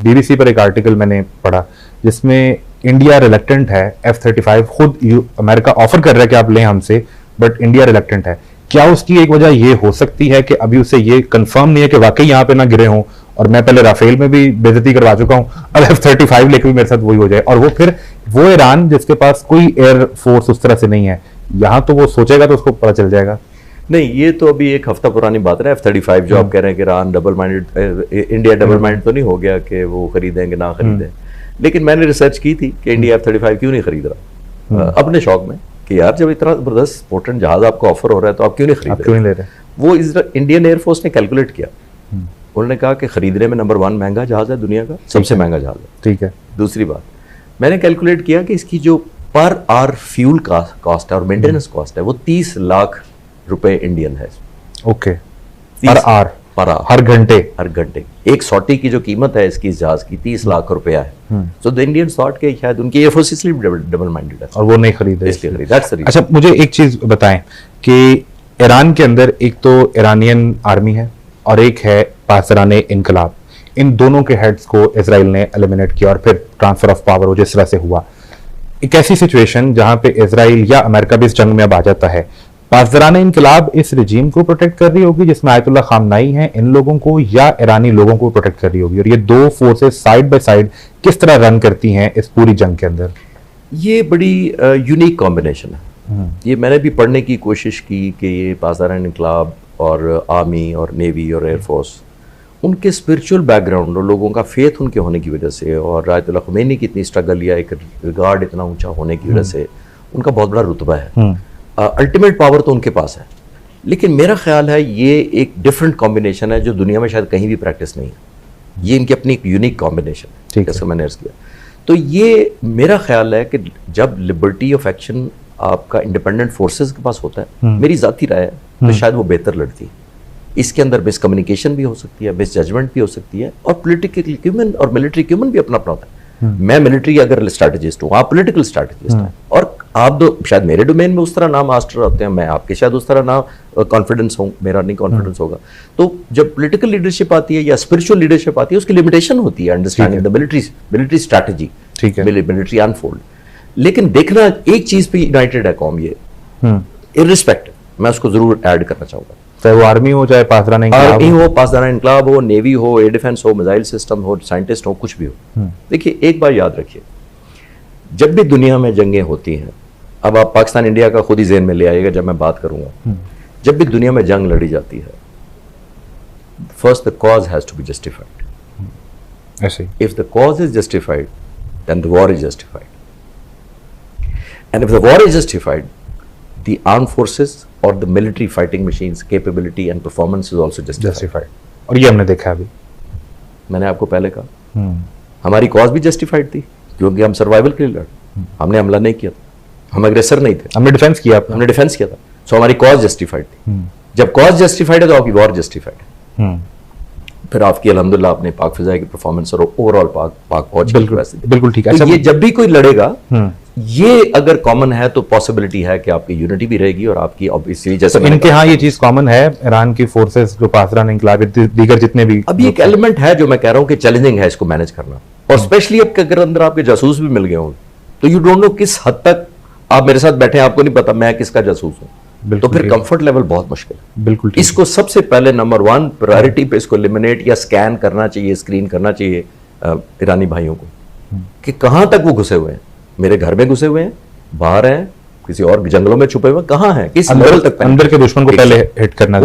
BBC पर एक article मैंने पढ़ा जिसमें इंडिया रिलेक्टेंट है F-35, खुद अमेरिका ऑफर कर रहा है कि आप लें हमसे, बट इंडिया रिलेक्टेंट है। क्या उसकी एक वजह ये हो सकती है कि अभी उसे ये कंफर्म नहीं है कि वाकई यहाँ पे ना गिरे हों, और मैं पहले राफेल में भी बेइज्जती करवा चुका हूं, अब F-35 लेकर भी मेरे साथ वही हो जाए, और वो फिर वो ईरान जिसके पास कोई एयर फोर्स उस तरह से नहीं है, यहाँ तो वो सोचेगा तो उसको पता चल जाएगा। नहीं, ये तो अभी एक हफ्ता पुरानी बात है। F-35 जो आप कह रहे हैं कि Iran double minded, India double minded तो नहीं हो गया कि वो खरीदेंगे ना खरीदें, लेकिन मैंने रिसर्च की थी कि इंडिया F-35 क्यों नहीं खरीद रहा अपने शौक में, कि यार जब इतना जबरदस्त पोर्टेंट जहाज आपको ऑफर हो रहा है तो आप क्यों नहीं खरीद ले रहे? वो इंडियन एयरफोर्स ने कैलकुलेट किया, उन्होंने कहा कि खरीदने में नंबर 1 महंगा जहाज है, दुनिया का सबसे महंगा जहाज है। ठीक है। दूसरी बात, मैंने कैलकुलेट किया कि इसकी जो पर आवर फ्यूल का कॉस्ट है और मेंटेनेंस कॉस्ट है वो 30 लाख रुपए इंडियन है। ओके, पर आवर, हर घंटे एक सॉटी की जो कीमत है इसकी इस जहाज की 30 लाख रुपया है। सो द इंडियन थॉट के शायद उनकी एयरफोर्स इसलिए डबल माइंडेड है और वो नहीं खरीदे इसलिए। अच्छा, मुझे एक चीज बताएं कि ईरान के अंदर एक तो ईरानियन आर्मी है और एक है पासराने इनकलाब, इन दोनों के हेड्स को इजराइल ने एलिमिनेट किया और फिर ट्रांसफर ऑफ पावर जिस तरह से हुआ। एक ऐसी सिचुएशन जहां पे इजराइल या अमेरिका भी इस जंग में अब आ जाता है, पासराने इनकलाब इस रिजीम को प्रोटेक्ट कर रही होगी जिसमें आयतुल्लाह खामनाई हैं, इन लोगों को, या ईरानी लोगों को प्रोटेक्ट कर रही होगी, और ये दो फोर्सेस साइड बाय साइड किस तरह रन करती हैं इस पूरी जंग के अंदर? ये बड़ी यूनिक कॉम्बिनेशन है। ये मैंने भी पढ़ने की कोशिश की कि ये पासराने इनकलाब और आर्मी और नेवी और एयरफोर्स, उनके स्पिरिचुअल बैकग्राउंड और लोगों का फेथ उनके होने की वजह से, और आयतुल्लाह ख़ुमैनी की इतनी स्ट्रगल या एक रिगार्ड इतना ऊंचा होने की वजह से उनका बहुत बड़ा रुतबा है, अल्टीमेट पावर तो उनके पास है। लेकिन मेरा ख्याल है ये एक डिफरेंट कॉम्बिनेशन है जो दुनिया में शायद कहीं भी प्रैक्टिस नहीं है। ये इनकी अपनी एक यूनिक कॉम्बिनेशन है, जैसे मैंने अर्ज़ किया। तो ये मेरा ख्याल है कि जब लिबर्टी ऑफ एक्शन आपका इंडिपेंडेंट फोर्सेस के पास होता है, मेरी ज़ाती राय है, तो शायद वो बेहतर लड़ती है। इसके अंदर मिसकम्युनिकेशन भी हो सकती है, मिस जजमेंट भी हो सकती है, और पॉलिटिकल इक्विपमेंट और मिलिट्री इक्विपमेंट भी अपना अपना होता है। मैं मिलिट्री अगर स्ट्रैटेजिस्ट हूँ, आप पॉलिटिकल स्ट्रैटेजिस्ट हैं, और आप तो शायद मेरे डोमेन में उस तरह नाम मास्टर होते हैं, मैं आपके शायद उस तरह ना कॉन्फिडेंस हूँ, मेरा नहीं कॉन्फिडेंस होगा। तो जब पॉलिटिकल लीडरशिप आती है या स्पिरिचुअल लीडरशिप आती है, उसकी लिमिटेशन होती है understanding the military strategy, military unfold. लेकिन देखना एक चीज पे यूनाइटेड है कौम, ये इररिस्पेक्टिव, मैं उसको जरूर ऐड करना चाहूंगा, चाहे वो आर्मी हो, चाहे पासराना इनकलाब हो, नेवी हो, एयर डिफेंस हो, मिसाइल सिस्टम हो, साइंटिस्ट हो, कुछ भी हो। देखिए, एक बार याद रखिए, जब भी दुनिया में जंगें होती हैं, अब आप पाकिस्तान इंडिया का खुद ही ज़हन में ले आइएगा जब मैं बात करूंगा, जब भी दुनिया में जंग लड़ी जाती है, first the cause has to be justified. ऐसे if the cause is justified then the war is justified, and if the war is justified the armed forces or the military fighting machines capability and performance is also justified. और ये हमने देखा अभी, मैंने आपको पहले कहा, हमारी कॉज भी जस्टिफाइड थी क्योंकि हम सर्वाइवल के लिए लड़े, हमने हमला नहीं किया था, हम अग्रेसर नहीं थे, हमने डिफेंस किया था, सो हमारी कॉज जस्टिफाइड थी। जब कॉज जस्टिफाइड है तो आपकी वॉर जस्टिफाइड है, फिर आपकी अल्हम्दुलिल्लाह अपने पाक फिजा की परफॉर्मेंस और ओवरऑल पाक फौज, बिल्कुल ठीक है। तो ये जब भी कोई लड़ेगा, ये अगर कॉमन है तो पॉसिबिलिटी है कि आपकी यूनिटी भी रहेगी, और आपकी ऑब्वियसली जैसे इनके यहाँ ये चीज कॉमन है, ईरान की फोर्सेस जो पासरान इनकलाब दीगर जितने भी, अभी एक एलिमेंट है जो मैं कह रहा हूँ कि चैलेंजिंग है इसको मैनेज करना, और स्पेशली अब अगर अंदर आपके जासूस भी मिल गए हों तो यू डोंट नो किस हद तक आप मेरे साथ बैठे हैं, आपको नहीं पता मैं किसका जासूस हूँ, तो फिर कंफर्ट लेवल बहुत मुश्किल है। बिल्कुल, इसको सबसे पहले नंबर 1 प्रायोरिटी पे इसको एलिमिनेट या स्कैन करना चाहिए, स्क्रीन करना चाहिए ईरानी भाइयों को कि कहां तक वो घुसे हुए हैं, मेरे घर में घुसे हुए हैं, बाहर हैं, किसी और जंगलों में छुपे हुए, कहाँ हैं, किस लेवल तक, अंदर के दुश्मन को पहले हिट करना।